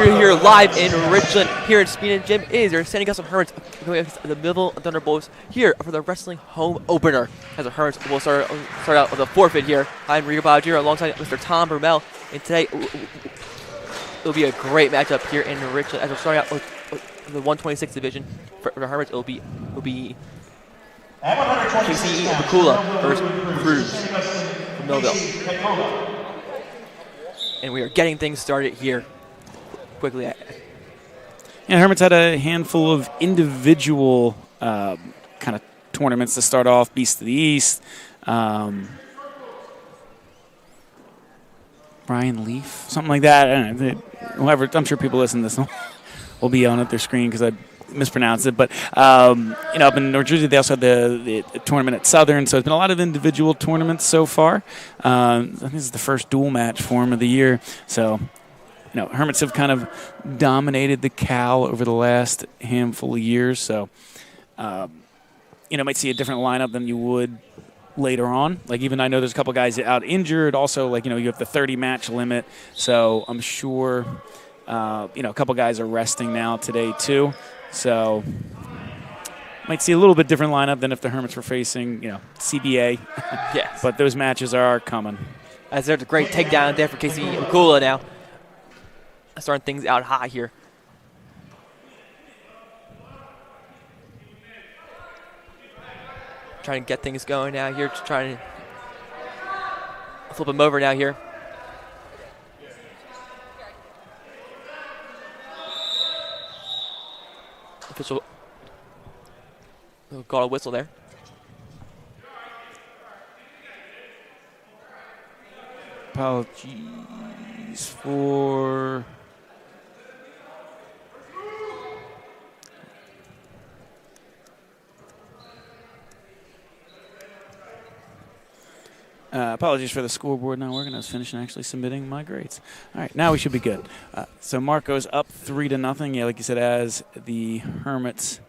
We're here live in Richland, here at Speed and Gym. Is your San Augustine Hermits going against the Millville Thunderbolts here for the wrestling home opener. As the Hermits will start out with a forfeit here. I'm Rico Bajir alongside Mr. Tom Brumell, and today it'll be a great matchup here in Richland. As we're starting out with the 126 division for the Hermits, it'll be KC Bakula versus Cruz from Millville. And we are getting things started here quickly. Yeah, Hermits had a handful of individual kind of tournaments to start off. Beast of the East, Brian Leaf, something like that. I don't know. Whoever, I'm sure people listening to this will be on their screen because I mispronounced it. But up in North Jersey, they also had the tournament at Southern. So it's been a lot of individual tournaments so far. I think this is the first dual match form of the year. So, Hermits have kind of dominated the Cal over the last handful of years. So, might see a different lineup than you would later on. Like, even I know there's a couple guys out injured. Also, you have the 30-match limit. So I'm sure, a couple guys are resting now today too. So might see a little bit different lineup than if the Hermits were facing, CBA. Yes. But those matches are coming. As there's a great takedown there for KC Bakula now. Starting things out high here. Trying to get things going now here. Just trying to flip him over now here. Official got a whistle there. Apologies for the scoreboard not working. I was finishing actually submitting my grades. All right, now we should be good. So Marco's up 3-0. Yeah, like you said, as the Hermits.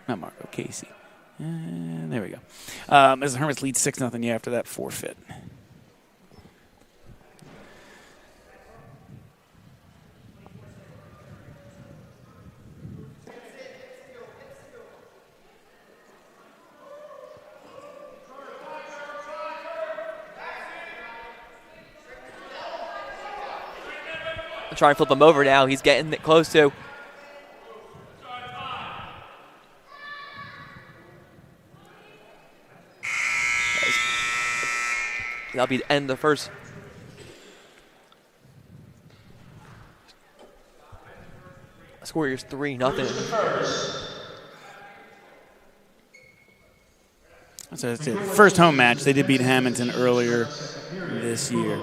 Not Marco, Casey. And there we go. As the Hermits lead 6-0, yeah, after that forfeit. Trying to flip him over now. He's getting it close to. That'll be the end of the first. Score is 3-0. So it's it. First home match. They did beat Hamilton earlier this year.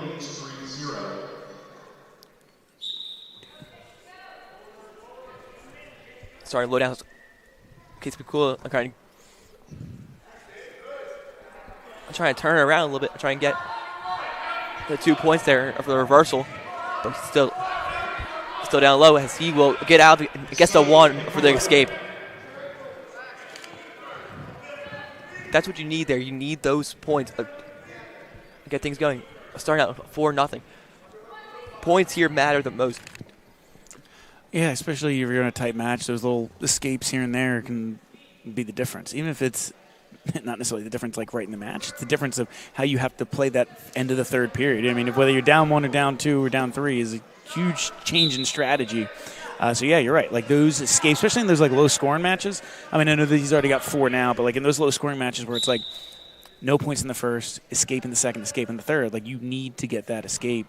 Sorry, low down. Case be cool. I'm trying to turn it around a little bit. I'm trying to get the 2 points there for the reversal. But still down low as he will get out and gets the 1 for the escape. That's what you need there. You need those points to get things going. Starting out 4-0. Points here matter the most. Yeah, especially if you're in a tight match, those little escapes here and there can be the difference. Even if it's not necessarily the difference like right in the match, it's the difference of how you have to play that end of the third period. I mean, whether you're down 1 or down 2 or down 3 is a huge change in strategy. So, yeah, you're right. Like those escapes, especially in those like low-scoring matches. I mean, I know that he's already got 4 now, but like in those low-scoring matches where it's like no points in the first, escape in the second, escape in the third, like you need to get that escape.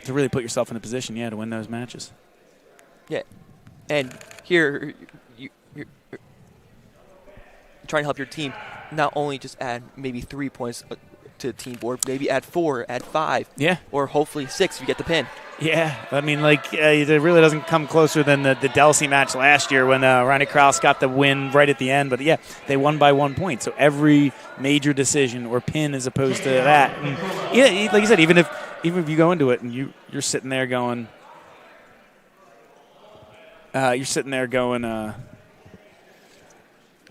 To really put yourself in a position, to win those matches. Yeah, and here you're trying to help your team not only just add maybe 3 points to the team board, maybe add 4, add 5. Yeah. Or hopefully 6 if you get the pin. Yeah, I mean, it really doesn't come closer than the Delsey match last year when Ronnie Krause got the win right at the end. But, yeah, they won by 1 point. So every major decision or pin as opposed to that. And, like you said, even if you go into it and you're sitting there going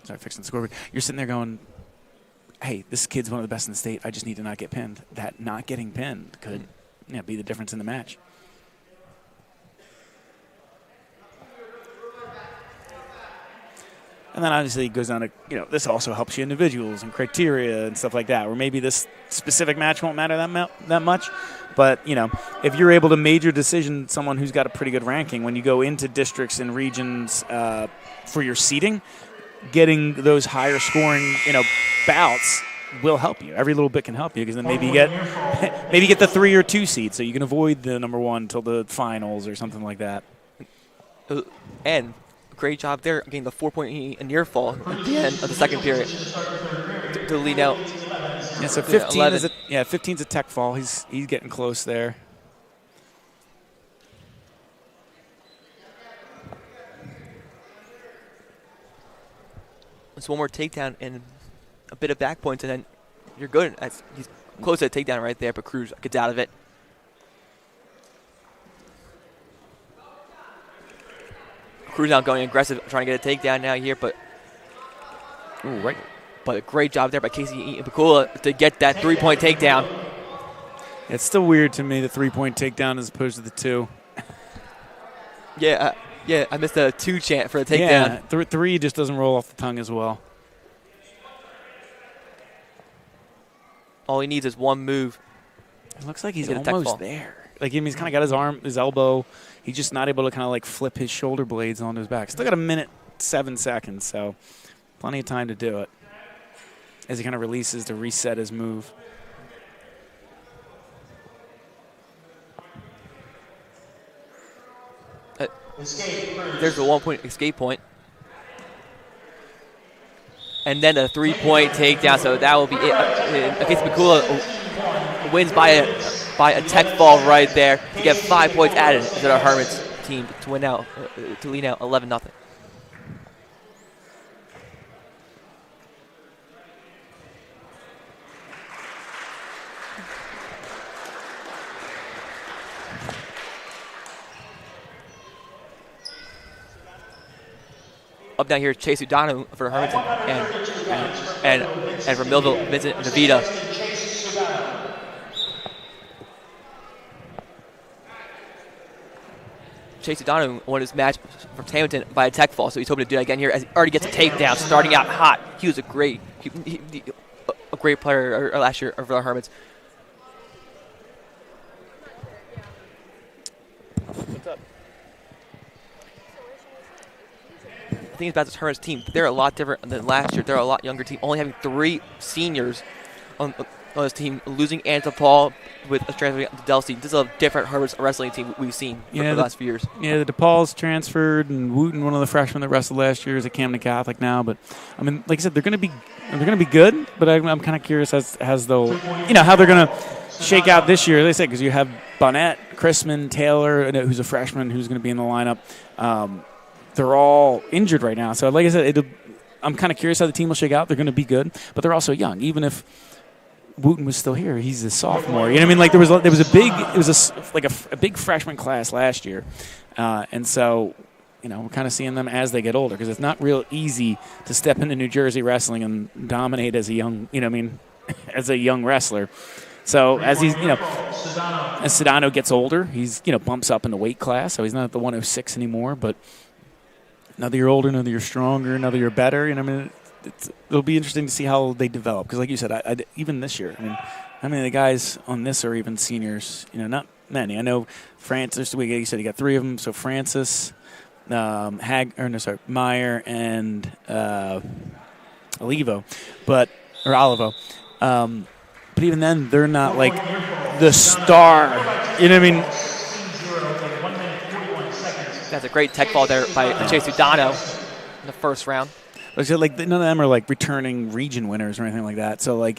sorry, fixing the scoreboard. You're sitting there going, hey, this kid's one of the best in the state. I just need to not get pinned. That not getting pinned could be the difference in the match. And then obviously it goes down to, this also helps you individuals and criteria and stuff like that, where maybe this specific match won't matter that much. But, if you're able to major decision someone who's got a pretty good ranking, when you go into districts and regions for your seeding, getting those higher scoring, bouts will help you. Every little bit can help you, because then maybe you get the 3 or 2 seed, so you can avoid the number 1 till the finals or something like that. And great job there getting the 4-point near fall at the end of the second period to lead out. Yeah, so 15 is 15's a tech fall. He's getting close there. It's one more takedown and a bit of back points, and then you're good. He's close to a takedown right there, but Cruz gets out of it. Cruz now going aggressive, trying to get a takedown now here, but right. But a great job there by Casey Pakula to get that 3-point takedown. It's still weird to me, the 3-point takedown as opposed to the 2. Yeah, I missed the 2 chant for the takedown. Yeah, 3 just doesn't roll off the tongue as well. All he needs is one move. It looks like he's almost there. Like, he's kind of got his elbow. He's just not able to kind of flip his shoulder blades onto his back. Still got 1:07 seconds, so plenty of time to do it as he kind of releases to reset his move. There's the 1-point escape point. And then a 3-point takedown, so that will be it. Casey Pakula wins by a tech fall right there to get 5 points added to the Hermits team to lead out 11-0. Up down here, Chase Udanu for Hermits and for Millville, Vincent Navita. Chase Udanu won his match from Hamilton by a tech fall, so he's hoping to do that again here as he already gets a takedown, starting out hot. He was a great player last year for the Hermits. What's up? The thing about this Hermits team, they're a lot different than last year. They're a lot younger team, only having 3 seniors on this team, losing Antipal with a transfer to Delsey. This is a different Hermits wrestling team we've seen for the last few years. Yeah, the DePaul's transferred, and Wooten, one of the freshmen that wrestled last year, is at Camden Catholic now. But I mean, like I said, they're going to be good. But I'm kind of curious as though how they're going to shake out this year. They say because you have Bonnet, Chrisman, Taylor, who's a freshman, who's going to be in the lineup. They're all injured right now. So, like I said, I'm kind of curious how the team will shake out. They're going to be good, but they're also young. Even if Wooten was still here, he's a sophomore. You know what I mean? Like there was a big freshman class last year, and so we're kind of seeing them as they get older, because it's not real easy to step into New Jersey wrestling and dominate as a young, as a young wrestler. So as as Sedano gets older, he's bumps up in the weight class, so he's not at the 106 anymore, but. Another year older, another year stronger, another year better. It'll be interesting to see how they develop. Because, like you said, even this year, how many of the guys on this are even seniors? Not many. I know Francis. You said you got 3 of them. So Francis, Meyer, and Olivo, but even then, they're not like the star. You know what I mean? That's a great tech ball there by Chase Udano in the first round. So, none of them are returning region winners or anything like that. So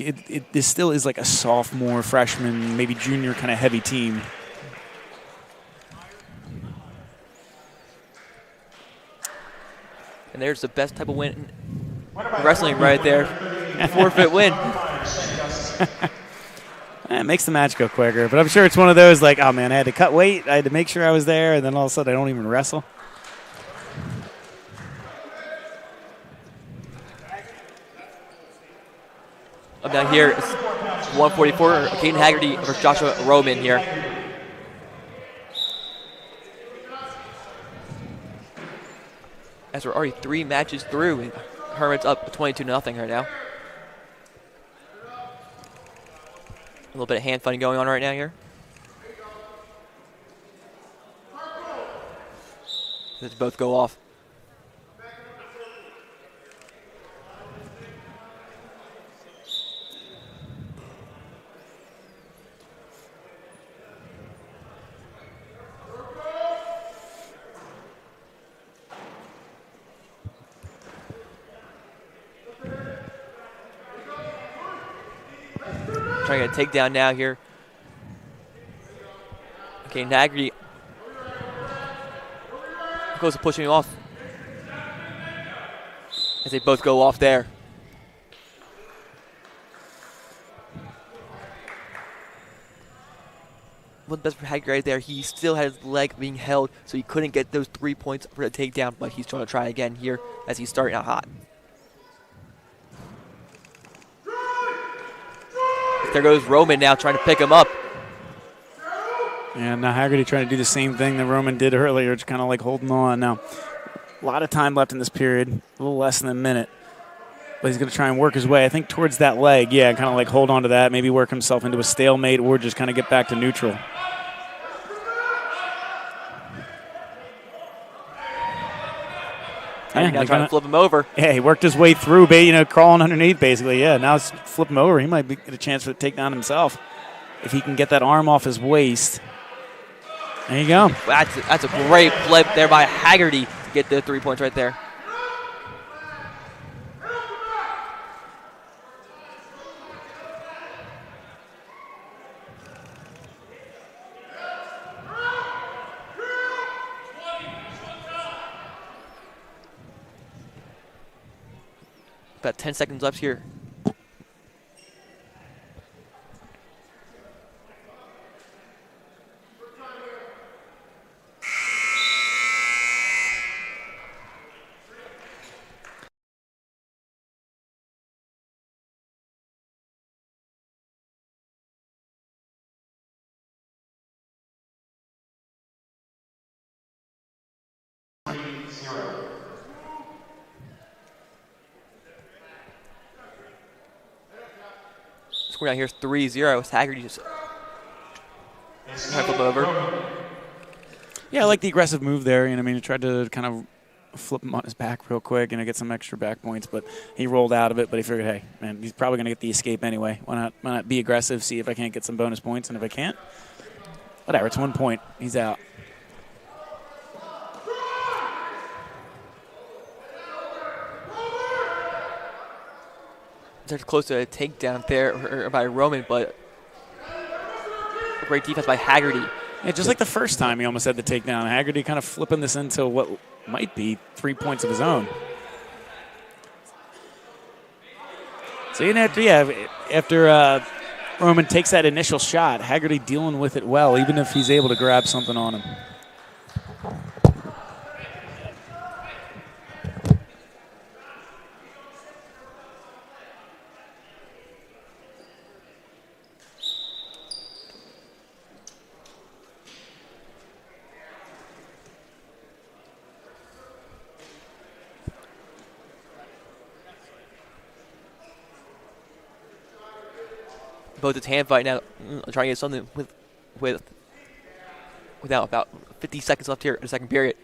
this still is a sophomore, freshman, maybe junior kind of heavy team. And there's the best type of win in wrestling right there. Forfeit win. It makes the match go quicker, but I'm sure it's one of those oh man, I had to cut weight, I had to make sure I was there, and then all of a sudden I don't even wrestle. Now here it's 144. Caden Haggerty versus Joshua Roman here. As we're already 3 matches through, Hermits up 22-0 right now. A little bit of hand fighting going on right now here. Let's both go off. Trying to get a takedown now here. Okay, Haggerty goes to pushing him off. As they both go off there. One best for Haggerty right there. He still had his leg being held, so he couldn't get those 3 points for the takedown, but he's trying to try again here as he's starting out hot. There goes Roman now trying to pick him up. And now Haggerty trying to do the same thing that Roman did earlier, just kind of like holding on. Now, a lot of time left in this period, a little less than a minute. But he's going to try and work his way, I think, towards that leg. Yeah, kind of like hold on to that, maybe work himself into a stalemate or just kind of get back to neutral. Yeah, now trying to flip him over. Yeah, he worked his way through, crawling underneath, basically. Yeah, now it's flip him over. He might get a chance for the takedown himself if he can get that arm off his waist. There you go. That's a great flip there by Haggerty to get the 3 points right there. About 10 seconds left here. Score down here is 3-0. Haggerty just flip over. Yeah, I like the aggressive move there. He tried to kind of flip him on his back real quick and get some extra back points, but he rolled out of it. But he figured, hey, man, he's probably going to get the escape anyway. Why not be aggressive, see if I can't get some bonus points, and if I can't, whatever, it's 1 point. He's out. They're close to a takedown there by Roman, but great defense by Haggerty. Yeah, just like the first time he almost had the takedown. Haggerty kind of flipping this into what might be 3 points of his own. So after Roman takes that initial shot, Haggerty dealing with it well, even if he's able to grab something on him. Both its hand fight now, trying to get something without about 50 seconds left here in the second period.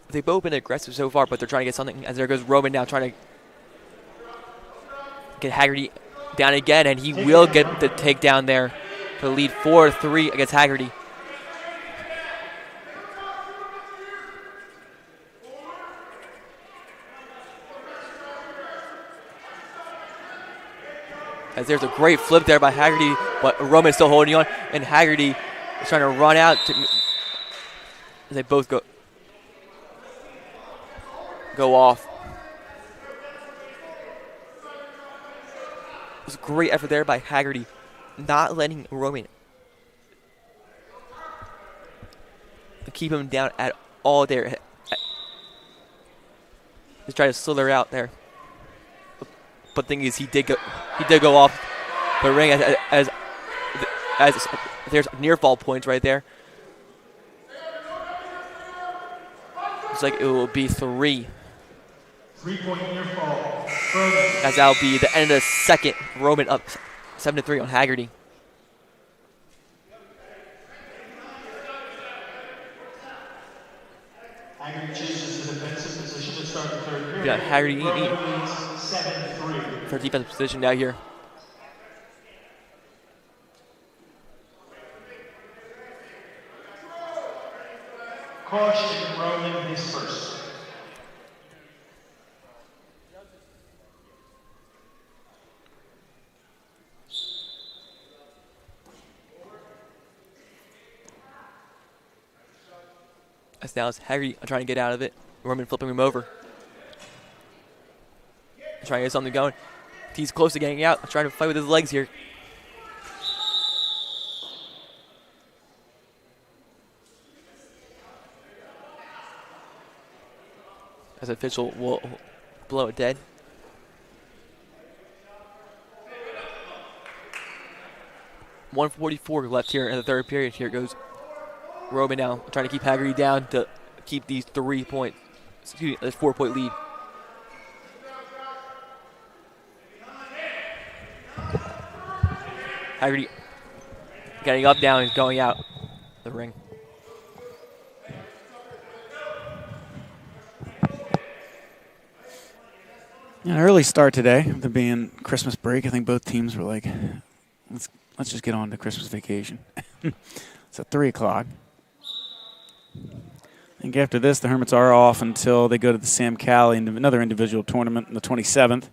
They've both been aggressive so far, but they're trying to get something. As there goes Roman now trying to get Haggerty down again, and he will get the takedown there to lead 4-3 against Haggerty. As there's a great flip there by Haggerty, but Roman's still holding on, and Haggerty is trying to run out. As they both go off. It was a great effort there by Haggerty, not letting Roman keep him down at all there. Just try to slither out there. But the thing is, he did go off the ring as there's near fall points right there. Looks like it will be 3. 3-point near fall. As that'll be the end of the second. Roman up 7-3 on Haggerty. Haggerty chooses the defensive position to start the third period. Yeah, Haggerty Roman leads 7-3. for defensive position now here. Caution, Roman is first. As now it's Haggerty trying to get out of it. Roman flipping him over. Trying to get something going. He's close to getting out. Trying to fight with his legs here. As official will blow it dead. .144 left here in the third period. Here goes Roman now trying to keep Haggerty down to keep these 3-point, excuse me, this 4-point lead. Haggerty getting up, down, he's going out the ring. An early start today, with it being Christmas break. I think both teams were like, let's just get on to Christmas vacation. It's at 3 o'clock. I think after this, the Hermits are off until they go to the Sam Cali, another individual tournament on the 27th,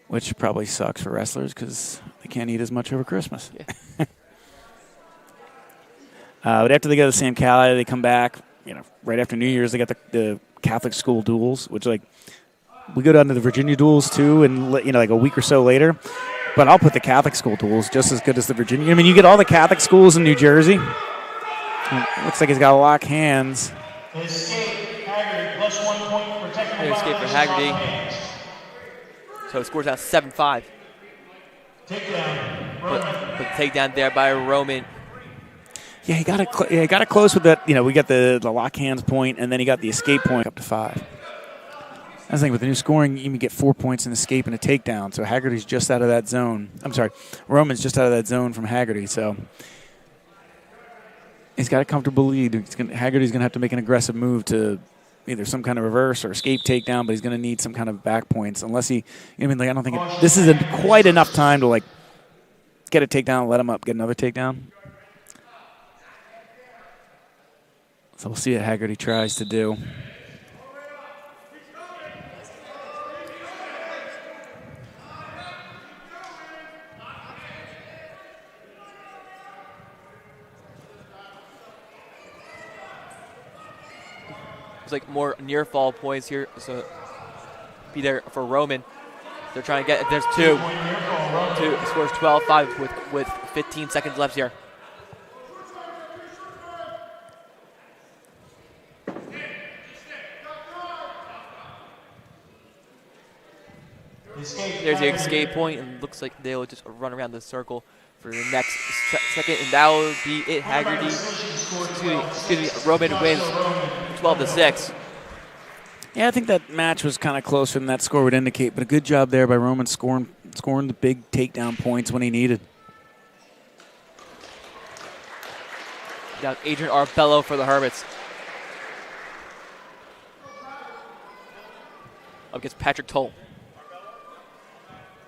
which probably sucks for wrestlers because they can't eat as much over Christmas. Yeah. But after they go to the Sam Cali, they come back. Right after New Year's, they got the Catholic school duels, which we go down to the Virginia duels too, and like a week or so later. But I'll put the Catholic school duels just as good as the Virginia. I mean, you get all the Catholic schools in New Jersey. It looks like he's got to lock hands. Escape, Haggerty, plus 1 point for technical Escape for Haggerty. So it scores out 7-5. Takedown, But Roman. takedown there by Roman. Yeah, he got it close with that. We got the lock hands point, and then he got the escape point up to 5. I was thinking with the new scoring, you can get 4 points in escape and a takedown. So Haggerty's just out of that zone. I'm sorry, Roman's just out of that zone from Haggerty. So he's got a comfortable lead. Haggerty's going to have to make an aggressive move to either some kind of reverse or escape takedown, but he's going to need some kind of back points. Unless I don't think this is quite enough time to get a takedown, let him up, get another takedown. So we'll see what Haggerty tries to do. Like more near fall points here, so be there for Roman. They're trying to get, there's two scores 12-5 with 15 seconds left here. There's the escape point, and looks like they'll just run around the circle for the next second, and that will be it. Haggerty, excuse me, Roman wins 12-6. Yeah, I think that match was kind of closer than that score would indicate, but a good job there by Roman scoring the big takedown points when he needed. Now Adrian Arbello for the Hermits. Up against Patrick Toll.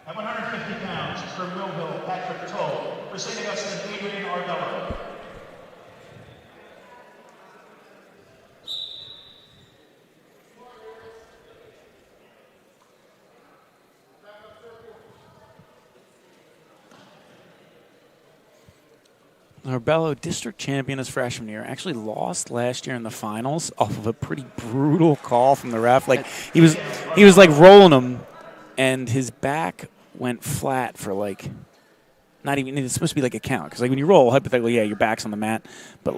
At 150 pounds, for Millville, Patrick Toll. For St. Augustine, Adrian Arbello. Arbello, district champion his freshman year, actually lost last year in the finals off of a pretty brutal call from the ref. He was rolling him, and his back went flat for not even, it's supposed to be a count, because when you roll, hypothetically, yeah, your back's on the mat, but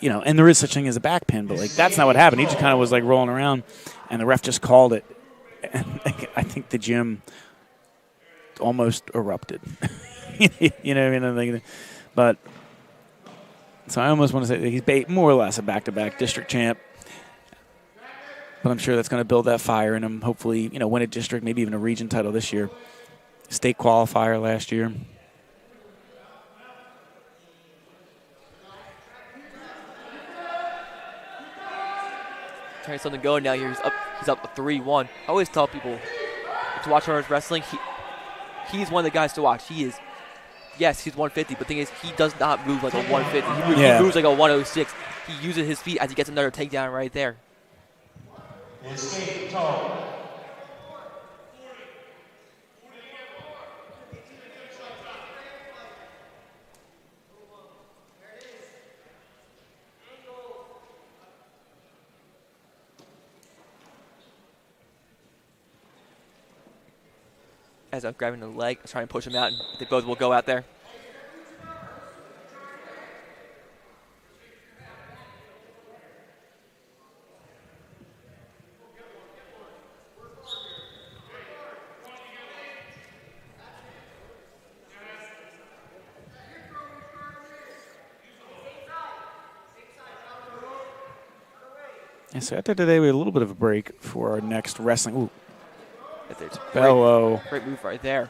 and there is such thing as a back pin, but that's not what happened. He just kind of was rolling around, and the ref just called it. I think the gym almost erupted. You know what I mean? But so I almost want to say he's more or less a back-to-back district champ. But I'm sure that's going to build that fire in him. Hopefully, win a district, maybe even a region title this year. State qualifier last year. Trying something going now here. He's up 3-1. I always tell people to watch Hermits wrestling. He's one of the guys to watch. Yes, he's 150, but the thing is, he does not move like a 150. He moves like a 106. He uses his feet as he gets another takedown right there. Escape tall. As I'm grabbing the leg, trying to push him out, and they both will go out there. Yeah, so after today, we had a little bit of a break for our next wrestling. Ooh. Bello. Great move right there.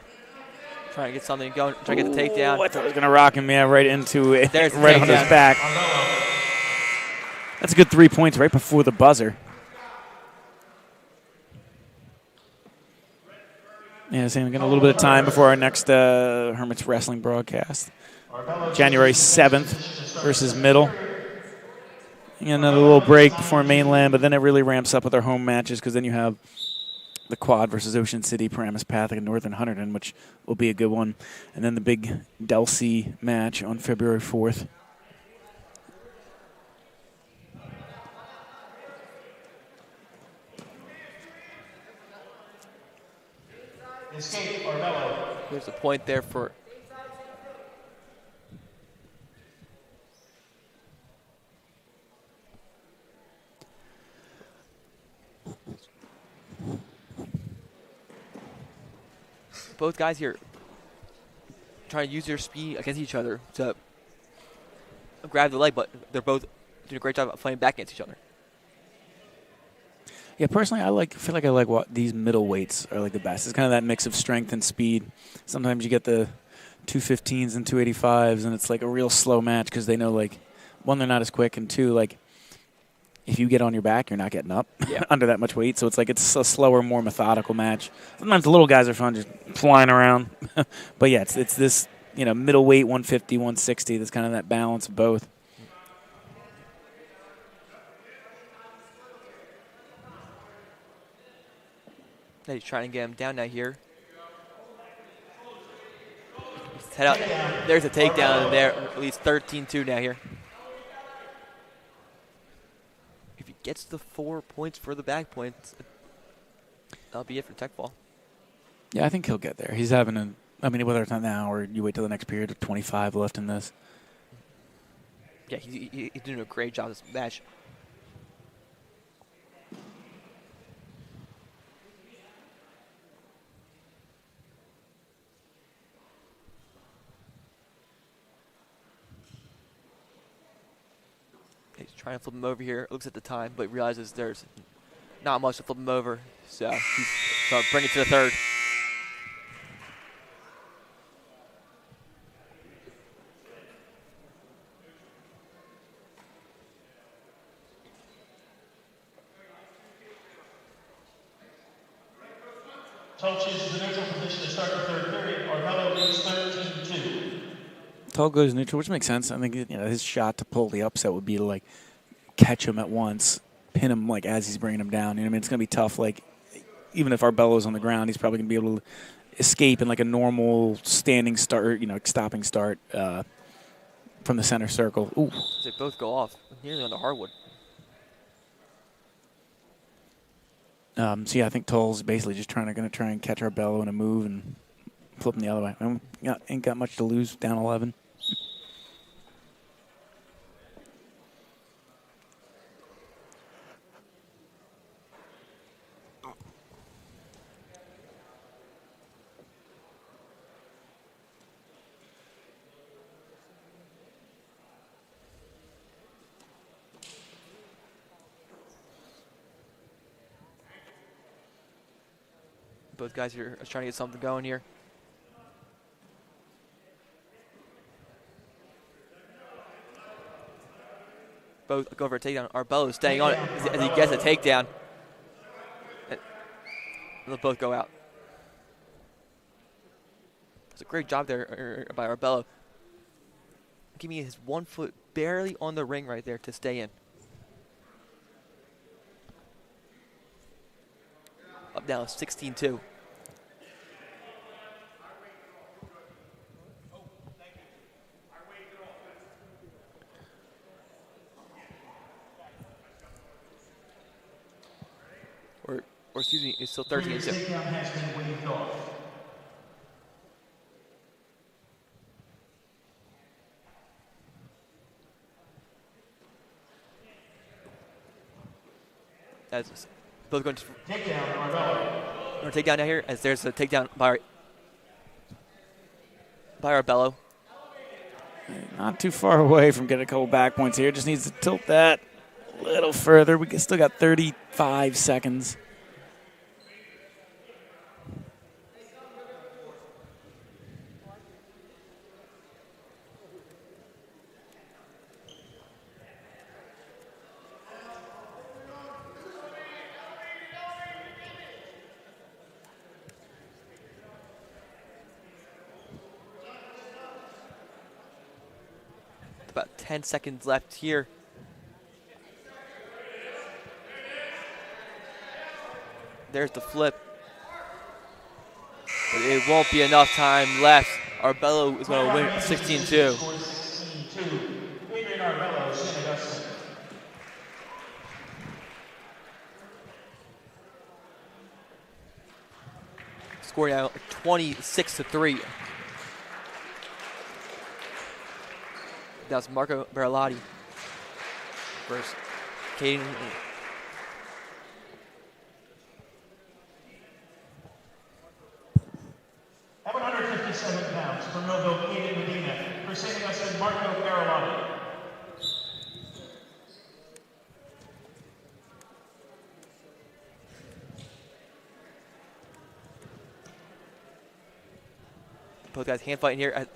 Trying to get something going. Trying to get the takedown. I thought it was going to rock him, right into it. There's the right on takedown. his back. That's a good 3 points right before the buzzer. Yeah, same. Getting a little bit of time before our next Hermits wrestling broadcast. January 7th versus Middle. And another little break before mainland, but then it really ramps up with our home matches because then you have the quad versus Ocean City, Paramus Pathak, and Northern Hunterdon, which will be a good one. And then the big Delsey match on February 4th. Escape Armello. There's a point there for both guys here trying to use their speed against each other to grab the leg, but they're both doing a great job of playing back against each other. Yeah, personally, I feel like I like what these middleweights are like the best. It's kind of that mix of strength and speed. Sometimes you get the 215s and 285s, and it's like a real slow match because they know, like, one, they're not as quick, and two, like, if you get on your back, you're not getting up under that much weight. So it's like it's a slower, more methodical match. Sometimes the little guys are fun just flying around. But, yeah, it's this, middleweight, 150, 160. That's kind of that balance of both. He's trying to get him down now here. He's head out. There's a takedown there. At least 13-2 now here. If he gets the 4 points for the back points, that'll be it for tech ball. Yeah, I think he'll get there. He's having whether it's not now or you wait till the next period of 25 left in this. Yeah, he's doing a great job this match. He's trying to flip him over here. Looks at the time, but realizes there's not much to flip him over. So he's trying to bring it to the third. Tull chooses the neutral position to start the third period. Armello leads 13-2. Tull goes neutral, which makes sense. I think his shot to pull the upset would be to like catch him at once, pin him like as he's bringing him down. It's going to be tough. Like even if Arbelo's on the ground, he's probably going to be able to escape in like a normal standing start, stopping start from the center circle. Ooh. They both go off nearly on the hardwood. So yeah, I think Tull's basically just going to try and catch Arbelo in a move and flip him the other way. Ain't got much to lose, down 11. Both guys here are trying to get something going here. Both go for a takedown. Arbelo's staying on it as he gets a takedown. And they'll both go out. It's a great job there by Arbelo. Give me his 1 foot barely on the ring right there to stay in. Up now 16-2. Or excuse me, it's still 13-2. Takedown has been waved off. As both going to Takedown, Arbelo. takedown now here, as there's a takedown by Arbelo. Not too far away from getting a couple back points here. Just needs to tilt that a little further. We still got 35 seconds. About 10 seconds left here. There's the flip. But it won't be enough time left. Arbelo is going to win 16-2. 16-2. Adrian Arbelo, St. Augustine. Score now 26-3. That's Marco Barolotti versus Caden. At 157 pounds, from Millville, Caden Medina, presenting us as Marco Barolotti. Both guys hand fighting here.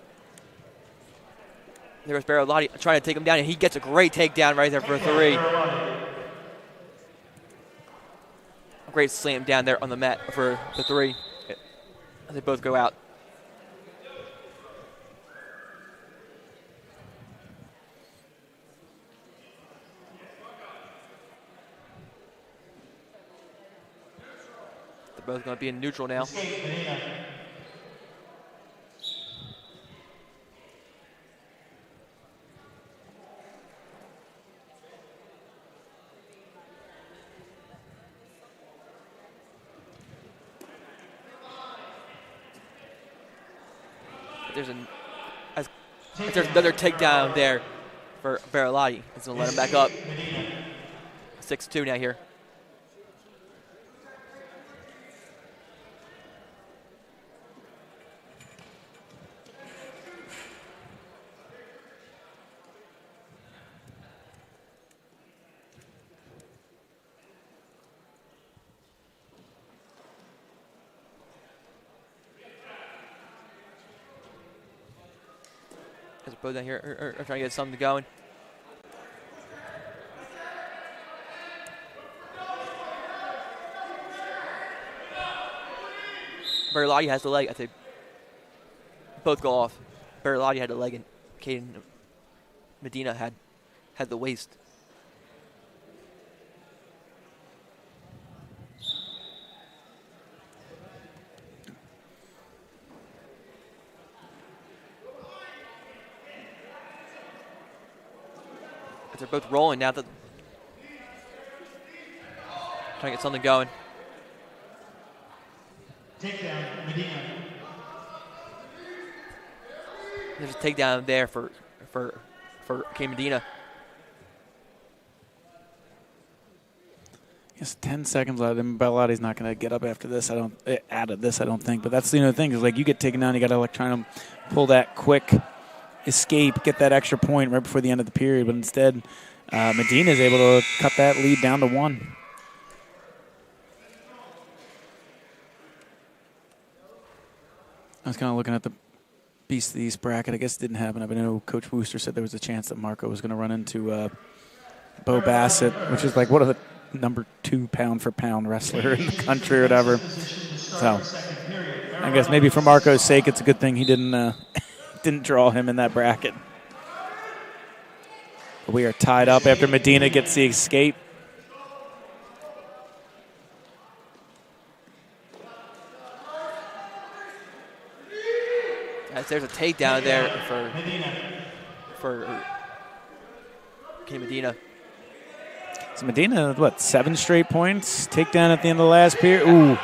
There's Barolotti trying to take him down, and he gets a great takedown right there for a 3. A great slam down there on the mat for the 3. As they both go out. They're both going to be in neutral now. There's another takedown there for Barolotti. He's going to let him back up. 6-2 now here. Both down here are trying to get something going. Barolotti has the leg. I think both go off. Barolotti had the leg, and Caden Medina had the waist. They're both rolling now. Trying to get something going. Takedown, Medina. There's a takedown there for K Medina. Yes, 10 seconds left, and Barolotti's not going to get up after this. I don't think. But that's the thing is, like, you get taken down, you got to try to pull that quick escape, get that extra point right before the end of the period. But instead, Medina is able to cut that lead down to 1. I was kind of looking at the Beast of the East bracket. I guess it didn't happen. I know Coach Wooster said there was a chance that Marco was going to run into Bo Bassett, which is like one of the number 2 pound-for-pound wrestler in the country or whatever. So I guess maybe for Marco's sake, it's a good thing he didn't didn't draw him in that bracket. But we are tied up after Medina gets the escape. As there's a takedown there for Medina. So Medina, what, 7 straight points? Takedown at the end of the last period. Ooh.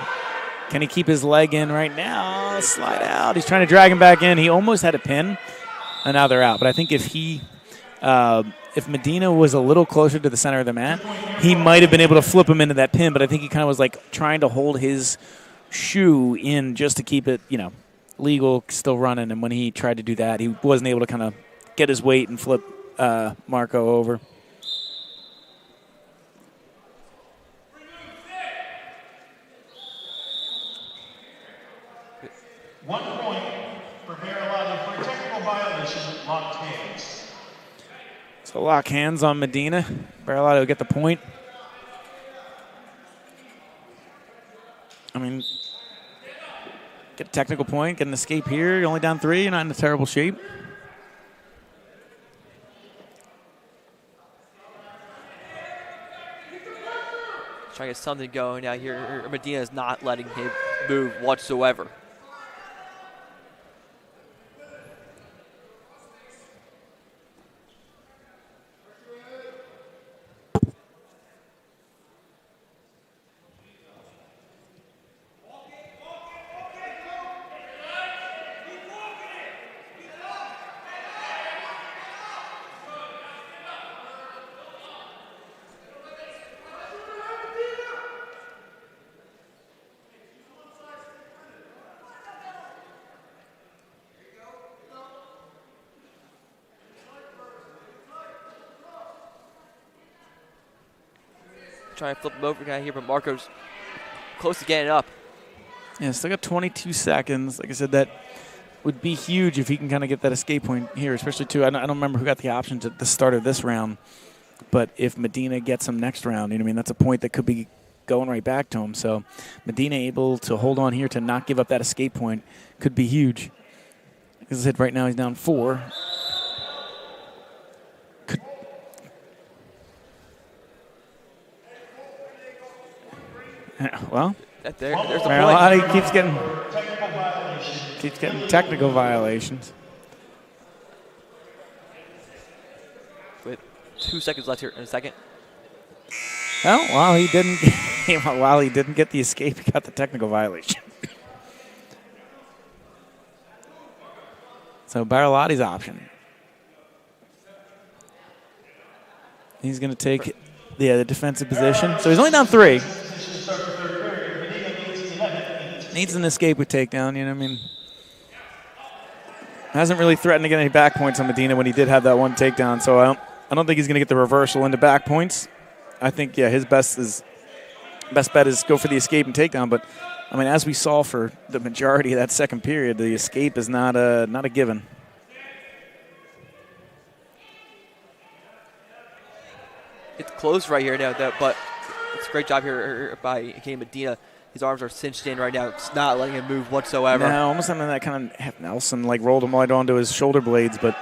Can he keep his leg in right now? Slide out. He's trying to drag him back in. He almost had a pin, and now they're out. But I think if Medina was a little closer to the center of the mat, he might have been able to flip him into that pin. But I think he kind of was like trying to hold his shoe in just to keep it, legal, still running. And when he tried to do that, he wasn't able to kind of get his weight and flip Marco over. One point for Baralotti for a technical violation, locked hands. So lock hands on Medina. Baralotti will get the point. I mean, get a technical point, get an escape here. You're only down 3. You're not in a terrible shape. Trying to get something going out here. Medina is not letting him move whatsoever. Trying to flip him over guy here, but Marco's close to getting up. Yeah, still got 22 seconds. Like I said, that would be huge if he can kind of get that escape point here, especially too. I don't remember who got the options at the start of this round, but if Medina gets him next round, that's a point that could be going right back to him. So Medina able to hold on here to not give up that escape point could be huge. As I said, right now he's down 4. Well, there's the point. Baralotti keeps getting technical violations. With 2 seconds left here in a second. Well, while he didn't get the escape, he got the technical violation. So Baralotti's option. He's going to take the defensive position. So he's only down 3. Needs an escape with takedown, Hasn't really threatened to get any back points on Medina when he did have that one takedown, so I don't think he's going to get the reversal into back points. I think, his best bet is go for the escape and takedown, but, as we saw for the majority of that second period, the escape is not a given. It's close right here now, but it's a great job here by Kenny Medina. His arms are cinched in right now. It's not letting him move whatsoever. No, almost having that kind of half Nelson, rolled him right onto his shoulder blades. But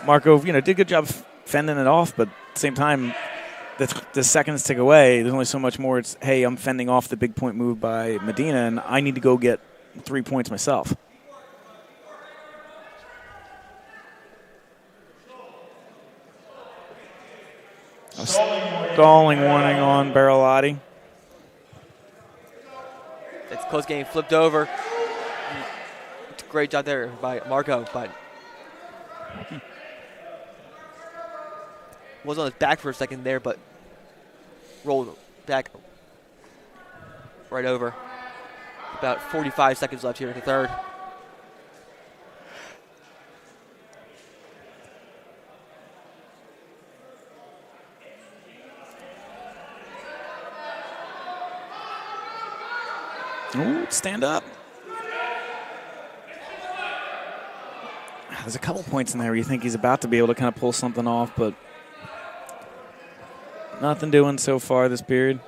Marco, did a good job fending it off. But at the same time, the seconds tick away. There's only so much more. It's, hey, I'm fending off the big point move by Medina, and I need to go get 3 points myself. Stalling warning on Baralotti. It's close getting flipped over. It's a great job there by Marco, but was on his back for a second there, but rolled back right over. About 45 seconds left here in the third. Ooh, stand up. There's a couple points in there where you think he's about to be able to kind of pull something off, but nothing doing so far this period.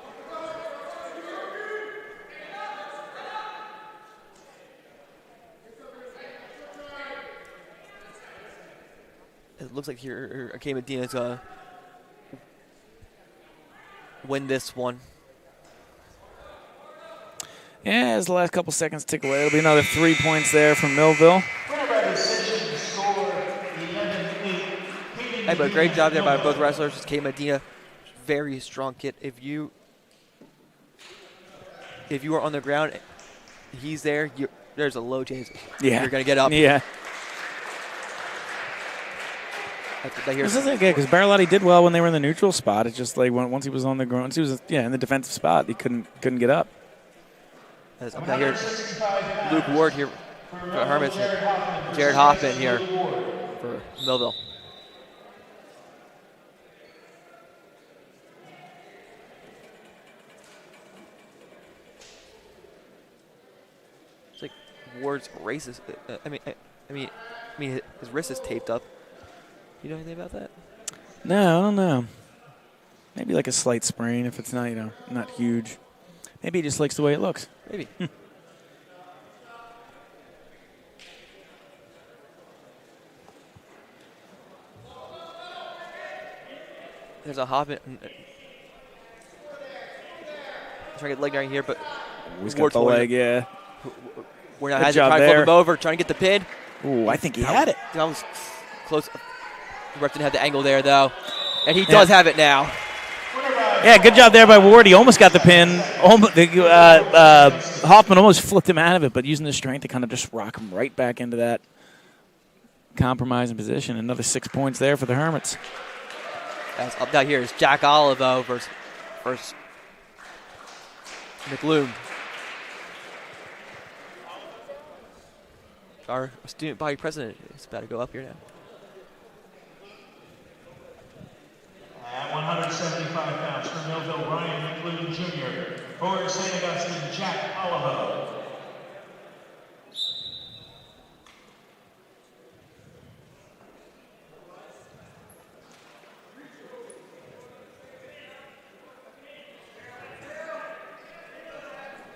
It looks like here Arcade Medina's going to win this one. Yeah, as the last couple seconds tick away, it'll be another 3 points there from Millville. Hey, but great job there by both wrestlers. Arcade Medina, very strong kid. If you are on the ground, he's there. There's a low chance you're going to get up. Yeah. This is okay because Barolotti did well when they were in the neutral spot. It's just like once he was on the ground, once he was in the defensive spot, he couldn't get up. As up here, Luke Ward here for Hermits, Jared Hoffman here for Millville. It's like Ward's racist. I mean, his wrist is taped up. You know anything about that? No, I don't know. Maybe like a slight sprain if it's not, not huge. Maybe he just likes the way it looks. Maybe. There's a Hobbit. Trying to get the leg down here, but he's got the leg, yeah. We're not trying to flip him over, trying to get the pin. Ooh, I think he had it. That was close. The ref didn't have the angle there, though. And he does have it now. Yeah, good job there by Ward. He almost got the pin. Hoffman almost flipped him out of it, but using his strength to kind of just rock him right back into that compromising position. Another 6 points there for the Hermits. Up down here is Jack Olivo versus McLoom. Our student body president is about to go up here now. At 175 pounds for Millville, Ryan McLoon Jr. For St. Augustine, Jack Olivo.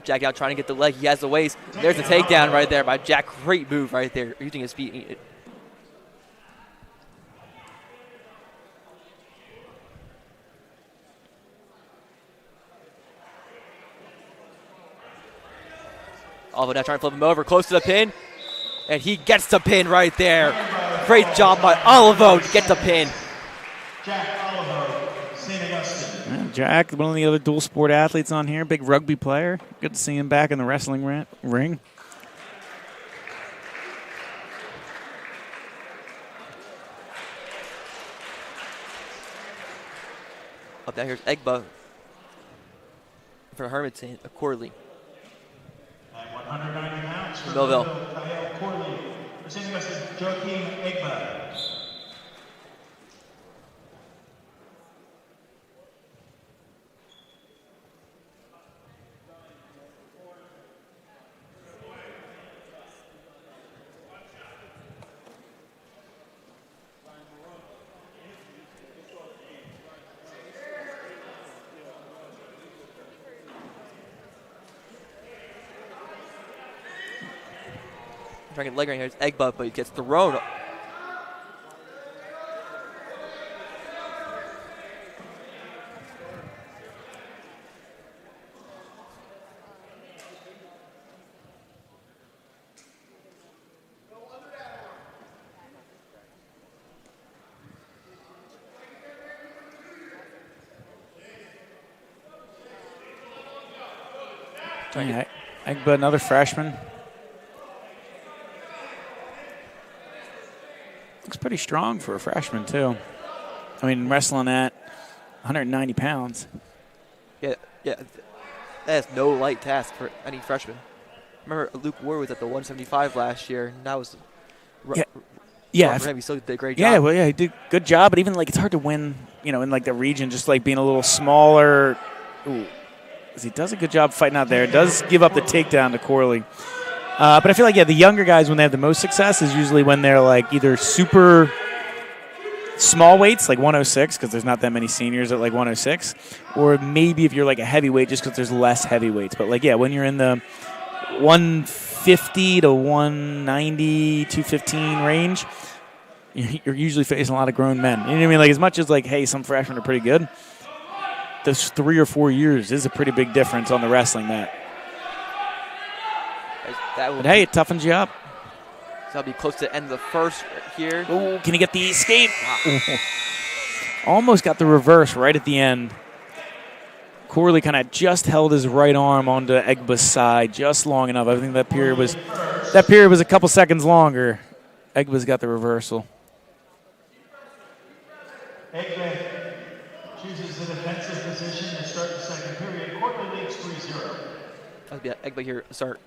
Jack out trying to get the leg. He has the waist. There's a takedown right there by Jack. Great move right there, using his feet. Olivo now trying to flip him over, close to the pin. And he gets the pin right there. Great job by Olivo to get the pin. Jack Olivo, St. Augustine. Yeah, Jack, one of the other dual sport athletes on here, big rugby player. Good to see him back in the wrestling ring. Up down here's Egba for Hermits and Corley. At 190 pounds for Millville. Kyle Corley. For St. Augustine, Joaquin Egba. Trying to get the leg right here. It's Egba, but he gets thrown. Egba, another freshman. Looks pretty strong for a freshman, too. I mean, wrestling at 190 pounds. Yeah, that's no light task for any freshman. Remember, Luke Ward was at the 175 last year, and that was yeah. For him. He still did a great job. Yeah, well, yeah, he did a good job, but even, like, it's hard to win, in, like, the region, just, like, being a little smaller. Ooh. He does a good job fighting out there. Does give up the takedown to Corley. But I feel like, yeah, the younger guys, when they have the most success, is usually when they're like either super small weights, like 106, because there's not that many seniors at like 106, or maybe if you're like a heavyweight, just because there's less heavyweights. But like, yeah, when you're in the 150 to 190, 215 range, you're usually facing a lot of grown men. You know what I mean? Like, as much as like, hey, some freshmen are pretty good, those 3 or 4 years is a pretty big difference on the wrestling mat. But hey, it toughens you up. So that'll be close to the end of the first here. Ooh, can he get the escape? Almost got the reverse right at the end. Corley kind of just held his right arm onto Egba's side just long enough. I think that period was a couple seconds longer. Egba's got the reversal. Egba chooses the defensive position to start the second period. Corley leads 3-0. That'll be Egba here to start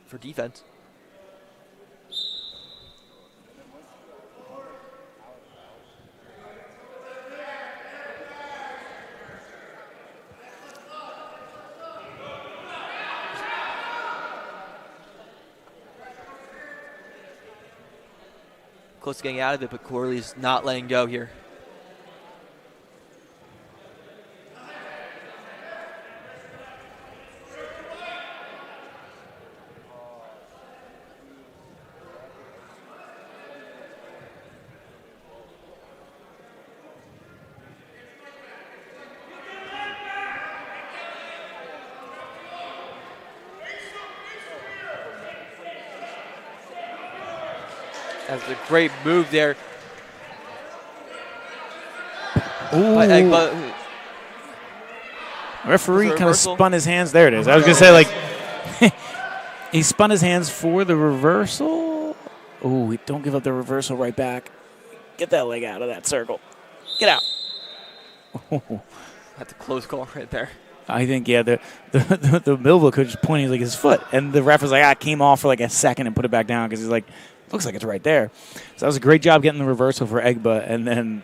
for defense. Close to getting out of it, but Corley's not letting go here. That's a great move there. Ooh. Referee kind of spun his hands. There it is. I was going to say, like, he spun his hands for the reversal. Ooh, don't give up the reversal right back. Get that leg out of that circle. Get out. That's a close call right there. I think, yeah, the Millville coach is pointing like his foot, and the ref was like, it came off for like a second and put it back down because he's like, looks like it's right there. So that was a great job getting the reversal for Egba, and then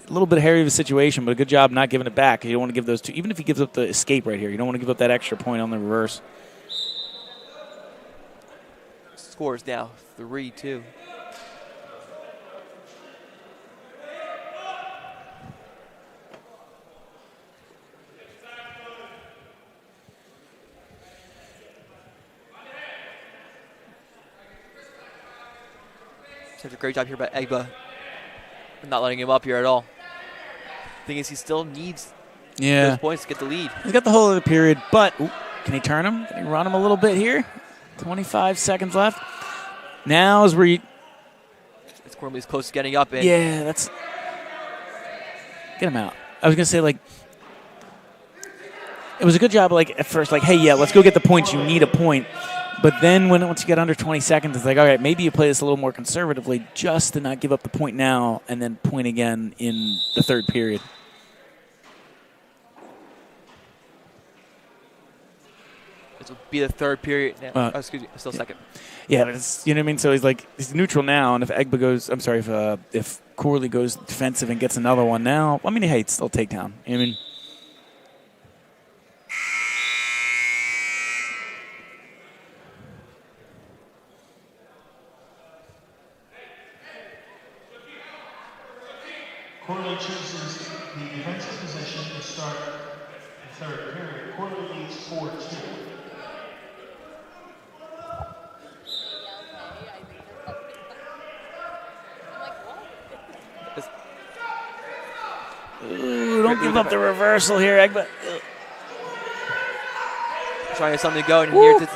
a little bit hairy of a situation, but a good job not giving it back. You don't want to give those two, even if he gives up the escape right here, you don't want to give up that extra point on the reverse. Scores now 3-2. Such a great job here by Egba. Not letting him up here at all. Thing is, he still needs those points to get the lead. He's got the whole of the period, but can he turn him? Can he run him a little bit here? 25 seconds left. Now is where you... It's Corley's close to getting up. Yeah, that's... Get him out. I was going to say, like... It was a good job, like, at first, like, hey, yeah, let's go get the points. You need a point. But then once you get under 20 seconds, it's like, all right, maybe you play this a little more conservatively just to not give up the point now and then point again in the third period. This will be the third period now. Excuse me, still second. Yeah, but it's, you know what I mean? So he's neutral now, and if Egba goes, I'm sorry, if Corley goes defensive and gets another one now, I mean, hey, it's still takedown. You know what I mean? Corley chooses the defensive position to start the third period. Corley leads 4-2. Ooh, don't give up the reversal here, Egba. Trying to get something to go, and here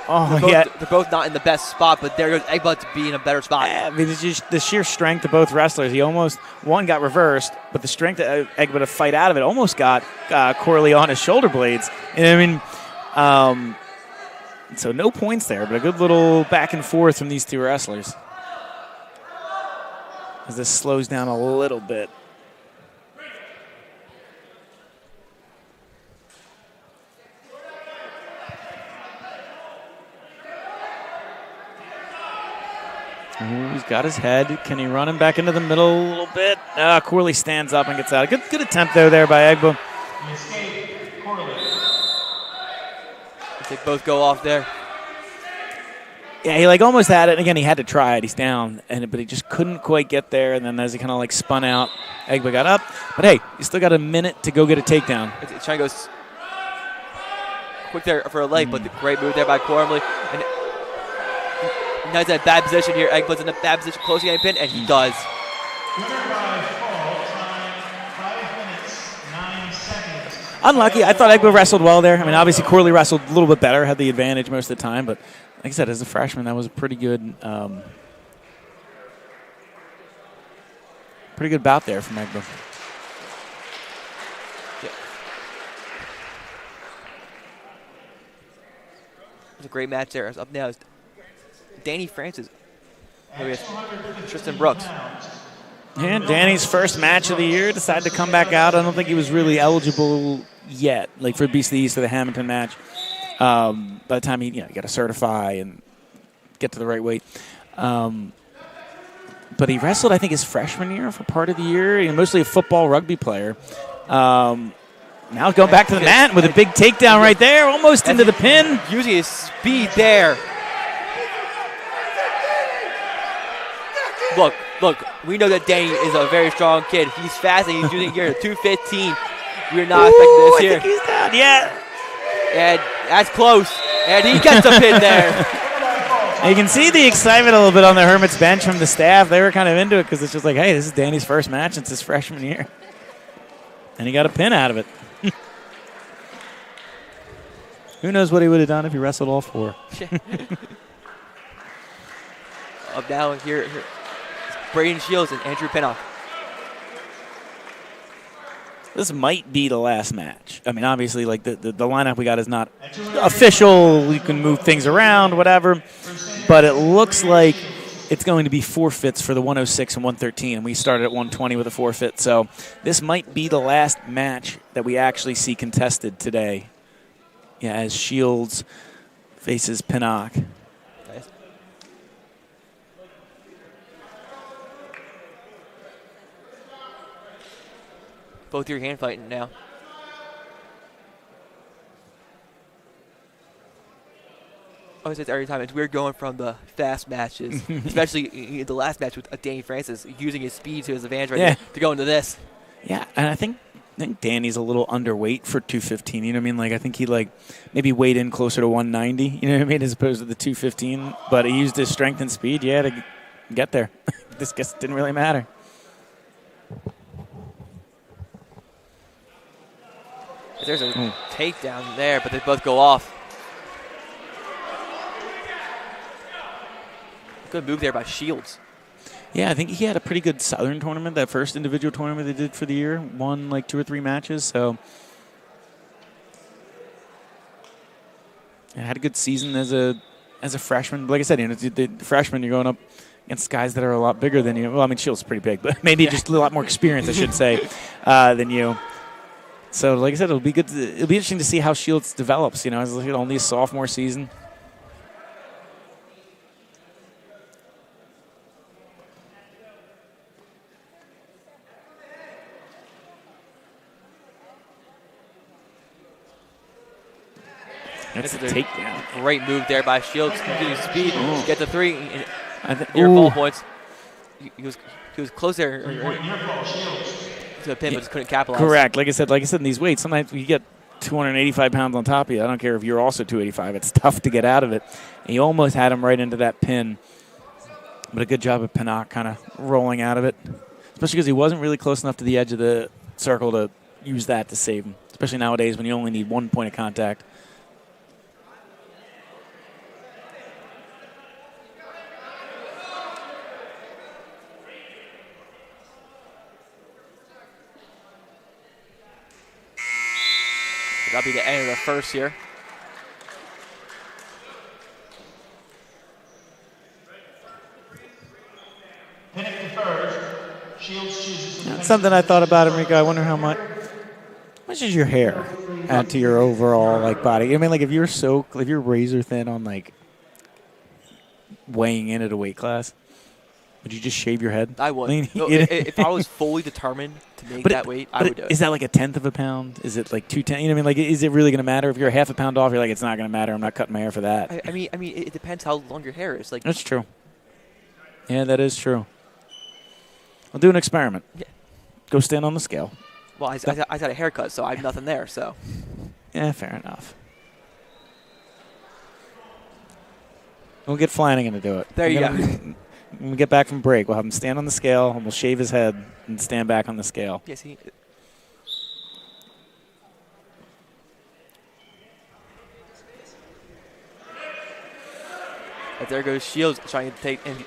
they're both not in the best spot, but there goes Egba to be in a better spot. Yeah, I mean, it's just the sheer strength of both wrestlers. One got reversed, but the strength of Egba to fight out of it almost got Corley on his shoulder blades. And I mean, so no points there, but a good little back and forth from these two wrestlers. As this slows down a little bit. Ooh, he's got his head. Can he run him back into the middle a little bit? Corley stands up and gets out. Good attempt there by Egba. They both go off there. Yeah, he like almost had it. And again, he had to try it. He's down, but he just couldn't quite get there. And then as he kind of like spun out, Egba got up. But hey, you still got a minute to go get a takedown. It's trying to go quick there for a leg, but the great move there by Gormley. And now he's in a bad position here. Egba's in a bad position, close to getting pinned, and he does. Unlucky. I thought Egba wrestled well there. I mean, obviously Corley wrestled a little bit better, had the advantage most of the time. But like I said, as a freshman, that was a pretty good bout there from Egba. Yeah. It was a great match there. Up now is Danny Francis. Tristan Brooks. Yeah, Danny's first match of the year, decided to come back out. I don't think he was really eligible yet, like for Beast of the East or the Hamilton match. By the time he got to certify and get to the right weight. But he wrestled, I think, his freshman year for part of the year. Mostly a football rugby player. Now going back to the mat with a big takedown right there, almost into the pin. Using his speed there. Look, we know that Danny is a very strong kid. He's fast and he's using here 215. We're not expecting this here. I think he's down, yeah. And that's close. And he gets a pin there. You can see the excitement a little bit on the Hermits bench from the staff. They were kind of into it because it's just like, hey, this is Danny's first match since his freshman year. And he got a pin out of it. Who knows what he would have done if he wrestled all four. Up now here, Braden Shields and Andrew Pinnock. This might be the last match. I mean, obviously, like the lineup we got is not official. We can move things around, whatever. But it looks like it's going to be forfeits for the 106 and 113, and we started at 120 with a forfeit. So this might be the last match that we actually see contested today. Yeah, as Shields faces Pinnock. Nice. Both your hand fighting now. I always say every time, it's weird going from the fast matches, especially in the last match with Danny Francis, using his speed to his advantage right there, to go into this. Yeah, and I think Danny's a little underweight for 215. You know what I mean? Like I think he maybe weighed in closer to 190. You know what I mean? As opposed to the 215. But he used his strength and speed, to get there. This just didn't really matter. There's a takedown there, but they both go off. Good move there by Shields. Yeah, I think he had a pretty good Southern tournament, that first individual tournament they did for the year. Won like 2 or 3 matches, so. Had a good season as a freshman. Like I said, the freshman, you're going up against guys that are a lot bigger than you. Well, I mean, Shields is pretty big, but maybe just a lot more experience, I should say, than you. So, like I said, it'll be good. It'll be interesting to see how Shields develops. As only a sophomore season. That's a takedown. Great move there by Shields. Continues speed. Get to 3. Near ball points. He was close there. To the pin, but just couldn't capitalize. Correct. Like I said, in these weights, sometimes you get 285 pounds on top of you. I don't care if you're also 285. It's tough to get out of it. And he almost had him right into that pin. But a good job of Pinnock kind of rolling out of it. Especially because he wasn't really close enough to the edge of the circle to use that to save him. Especially nowadays when you only need 1 point of contact. That'll be the end of the first here. That's something I thought about, Enrico. I wonder how much does your hair add to your overall body? I mean, if you're razor thin on weighing in at a weight class. Would you just shave your head? I would. I mean, No, if I was fully determined to make that weight, I would do it. Is that like a tenth of a pound? Is it like 2/10? You know what I mean? Like, is it really going to matter? If you're a half a pound off, you're like, it's not going to matter. I'm not cutting my hair for that. I mean, it depends how long your hair is. Like, that's true. Yeah, that is true. I'll do an experiment. Yeah. Go stand on the scale. Well, I got a haircut, so I have nothing there. So. Yeah, fair enough. We'll get Flanagan to do it. There you go. When we get back from break, we'll have him stand on the scale, and we'll shave his head and stand back on the scale. Yes, he. And there goes Shields trying to take and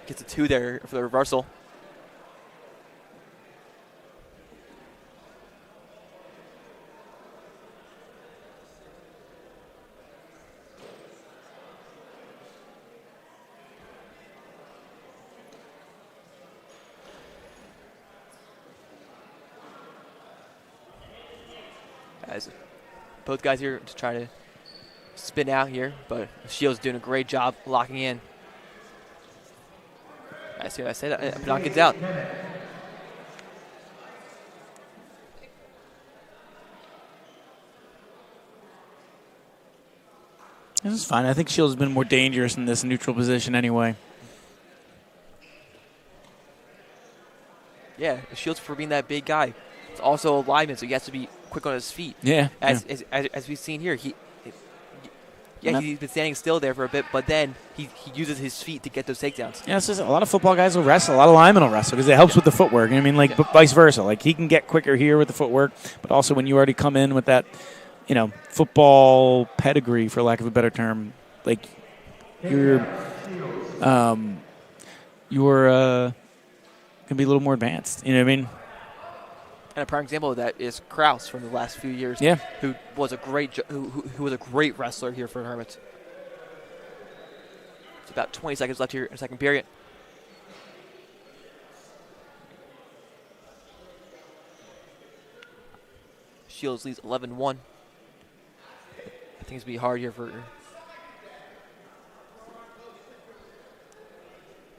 gets a 2 there for the reversal. As both guys here just trying to spin out here, but Shields doing a great job locking in. I see what I said. Pinnock gets out. This is fine. I think Shields has been more dangerous in this neutral position anyway. Yeah, Shields for being that big guy. It's also a lineman, so he has to be quick on his feet. Yeah. As we've seen here, he's been standing still there for a bit, but then he uses his feet to get those takedowns. Yeah, it's just a lot of football guys will wrestle. A lot of linemen will wrestle because it helps with the footwork. I mean, like vice versa. Like he can get quicker here with the footwork, but also when you already come in with that, football pedigree, for lack of a better term, like you're gonna be a little more advanced. You know what I mean? And a prime example of that is Kraus from the last few years, yeah, who was a great who was a great wrestler here for the Hermits. It's about 20 seconds left here in the second period. Shields leads 11-1. I think it's going to be hard here for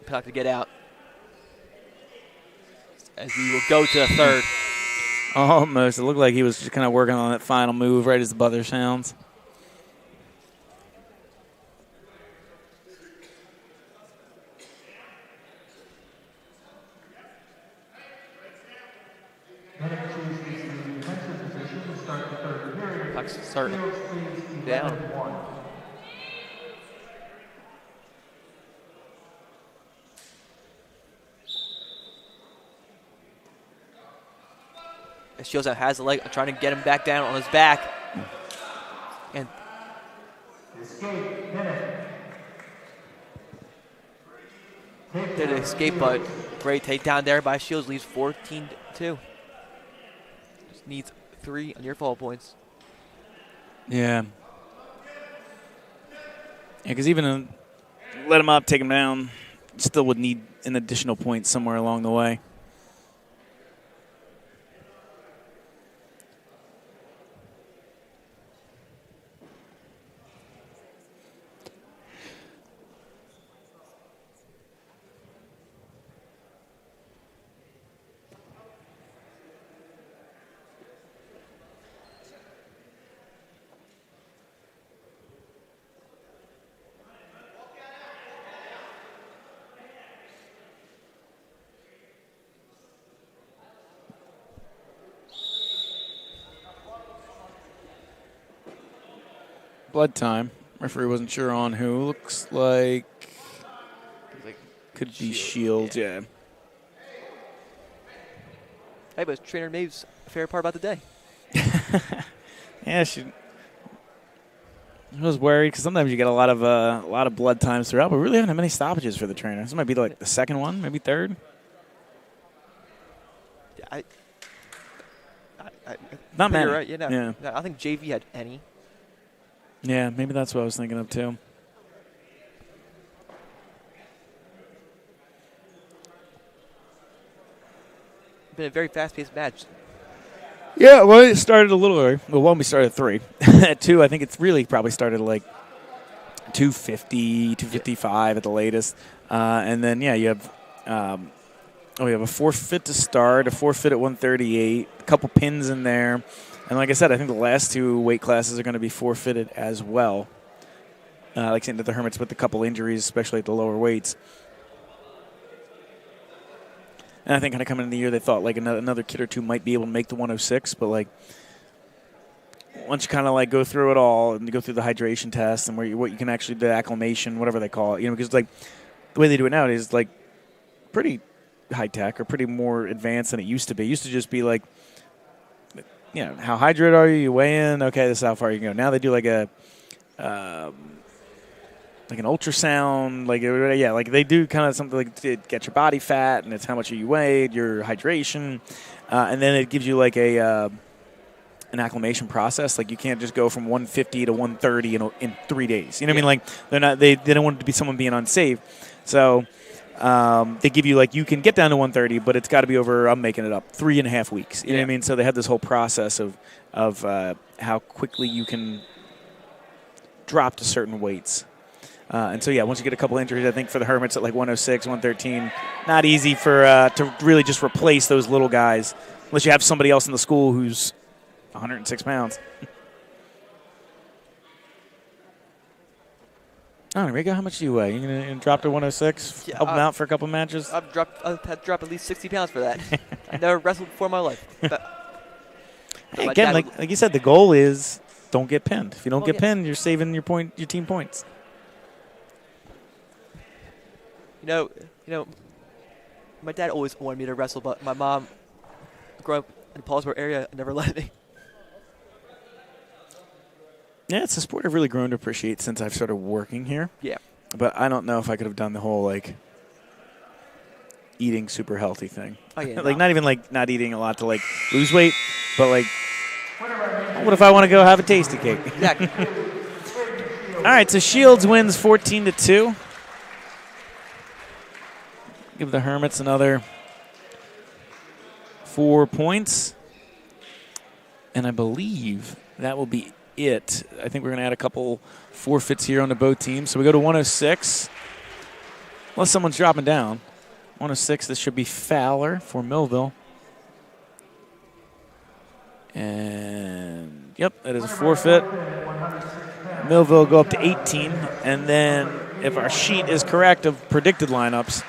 Pinnock to get out, as we will go to the third. Almost. It looked like he was just kind of working on that final move right as the buzzer sounds. Puck's starting down. Shields has the leg, trying to get him back down on his back. And did an escape, but great takedown there by Shields. Leaves 14-2. Just needs 3 on your fall points. Yeah. Yeah, because even let him up, take him down, still would need an additional point somewhere along the way. Blood time. Referee wasn't sure on who. Looks like could be Shields, yeah. Hey, but it's Trainer Maeve's favorite part about the day. Yeah, she was worried because sometimes you get a lot of blood times throughout, but we really haven't had many stoppages for the trainer. This might be like the second one, maybe third. I Not many. Right. Yeah. I think JV had any. Yeah, maybe that's what I was thinking of too. Been a very fast-paced match. Yeah, well, it started a little early. Well, one, we started at 3. At 2, I think it's really probably started like 250, 255 at the latest. And then, yeah, you have we have a forfeit to start, a forfeit at 138, a couple pins in there. And like I said, I think the last two weight classes are going to be forfeited as well. Like saying that the Hermits with a couple injuries, especially at the lower weights. And I think kind of coming into the year, they thought like another kid or two might be able to make the 106, but like once you kind of like go through it all and you go through the hydration test and what you can actually do, acclimation, whatever they call it, because like the way they do it nowadays is like pretty high tech or pretty more advanced than it used to be. It used to just be like, how hydrated are you? You weigh in. Okay, this is how far you can go. Now they do like an ultrasound, like they do kind of something like to get your body fat, and it's how much you weighed, your hydration, and then it gives you like an acclimation process. Like you can't just go from 150 to 130 in 3 days. You know what I mean? Like they don't want it to be someone being unsafe, so they give you like you can get down to 130, but it's got to be over. I'm making it up 3.5 weeks. You know what I mean? So they have this whole process of how quickly you can drop to certain weights. And so, once you get a couple injuries, I think for the Hermits at like 106, 113, not easy to really just replace those little guys unless you have somebody else in the school who's 106 pounds. Oh, Enrico, how much do you weigh? You gonna drop to 106? Help him out for a couple matches? I've had to drop at least 60 pounds for that. I've never wrestled before in my life. Hey, again, like you said, the goal is don't get pinned. If you don't get pinned, you're saving your team points. You know, my dad always wanted me to wrestle, but my mom, growing up in the Paulsboro area, never let me. Yeah, it's a sport I've really grown to appreciate since I've started working here. Yeah. But I don't know if I could have done the whole, eating super healthy thing. Oh, yeah, not even, not eating a lot to, lose weight, but, what if I want to go have a tasty cake? Exactly. All right, so Shields wins 14-2. Give the Hermits another 4 points. And I believe that will be it. I think we're going to add a couple forfeits here on the both teams. So we go to 106. Unless someone's dropping down. 106, this should be Fowler for Millville. And, that is a forfeit. Millville go up to 18. And then if our sheet is correct of predicted lineups,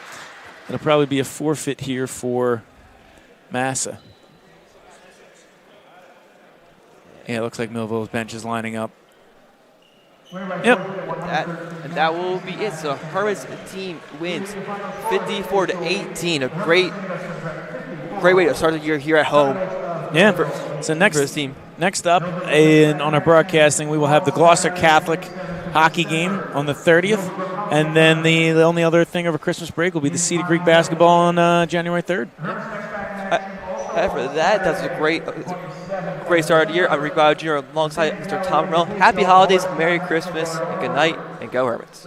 it'll probably be a forfeit here for Massa. Yeah, it looks like Millville's bench is lining up. Yep. And that will be it. So Hermits team wins 54-18. A great way to start the year here at home. Yeah. So next for this team. Next up on our broadcasting, we will have the Gloucester Catholic hockey game on the 30th. And then the only other thing over Christmas break will be the Cedar Creek basketball on January 3rd. After that, that's a great start of the year. I'm Rick Bauer Jr. alongside Mr. Tom Morell. Happy holidays, Merry Christmas, and good night, and go Hermits.